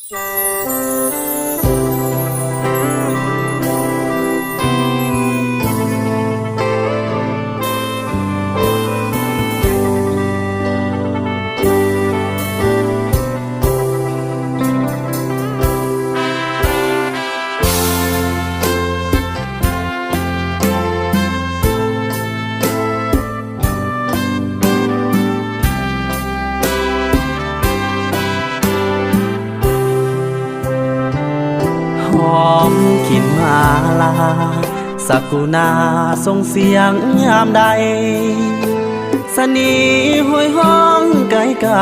หอมกลิ่นมาลาสักุณาส่งเสียงยามใดสนีห้อยห้องไกลไกล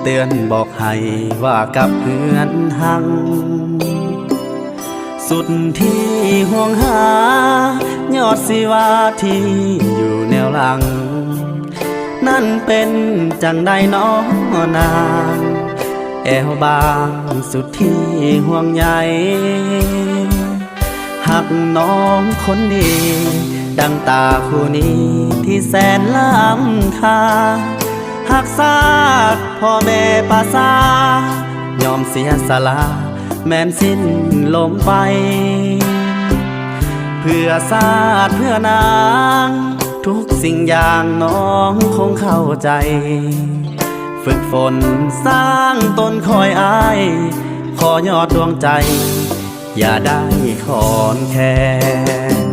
เตือนบอกให้ว่ากับเพื่อนหังสุดที่ห่วงหายอดศิวาที่อยู่แนวหลังนั่นเป็นจังใดน้อนางแอวบางสุดที่ห่วงใยหักน้องคนดีดังตาคู่นี้ที่แสนล้ำค่าหักซากพ่อแม่ปาซายอมเสียสละแม้นสิ้นลมไปเพื่อศาสตร์เพื่อนางทุกสิ่งอย่างน้องคงเข้าใจฝึกฝนสร้างตนคอยอายขอยอดดวงใจอย่าได้ขอนแค้น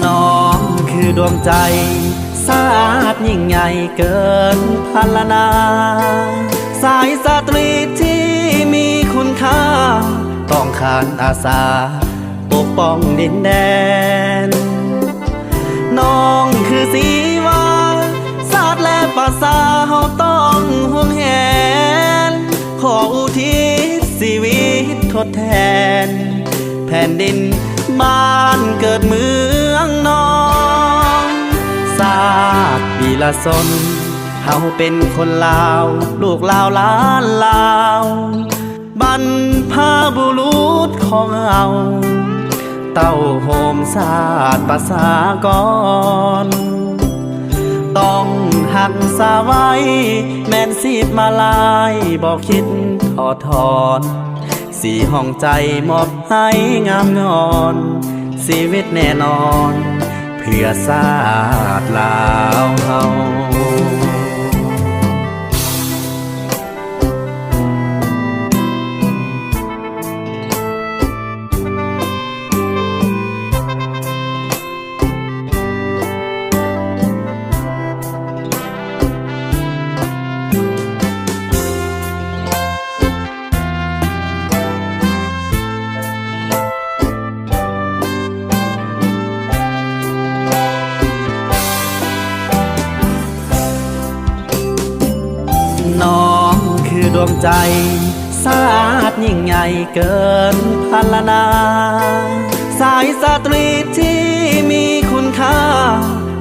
น้องคือดวงใจศาสตร์ยิ่งใหญ่เกินพันละนาสายสตรีที่มีคุณค่าต้องขานอาสาปกป้องดินแดนน้องคือสีวาศาสตร์และภาษาเฮาต้องห่วงแหนขออุทิศชีวิตทดแทนแผ่นดินบ้านเกิดเมืองน้องศาสตร์ปีละสนเฮาเป็นคนลาวลูกลาวล้านลาวบรรพบุรุษของเฮาเต้าโฮมศาสตร์ภาษากรต้องหักษาไว้แม่นสิบมาลายบอกคิดถอดถอนสีห้องใจมอบให้งามงอนชีวิตแน่นอนเพื่อศาสตร์ลาวเฮาน้องคือดวงใจศาสตร์ยิ่งใหญ่เกินพันละนาสายสตรีที่มีคุณค่า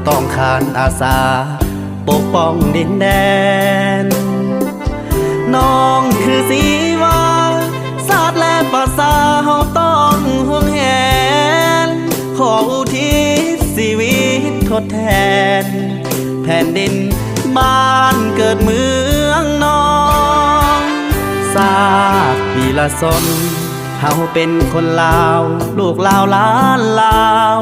ต้องขานอาสาปกป้องดินแดนน้องคือสีวาศาสตร์และภาษาเฮาต้องห่วงแหนขออุทิศชีวิตทดแทนแผ่นดินบ้านเกิดเมืองน้องศาสตร์ปีละสนเฮาเป็นคนลาวลูกลาวล้านลาว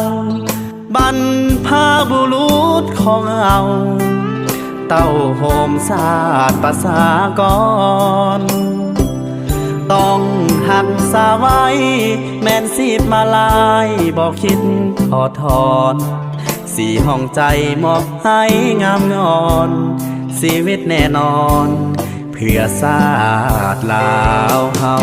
บรรพบุรุษของเฮาเต้าโฮมศาสตร์ภาษากรต้องหักษาไว้แม่นสิบมาลายบอกคิดถอดถอนสีห้องใจมอบให้งามงอนชีวิตแน่นอนเพื่อศาสตร์ลาวเฮา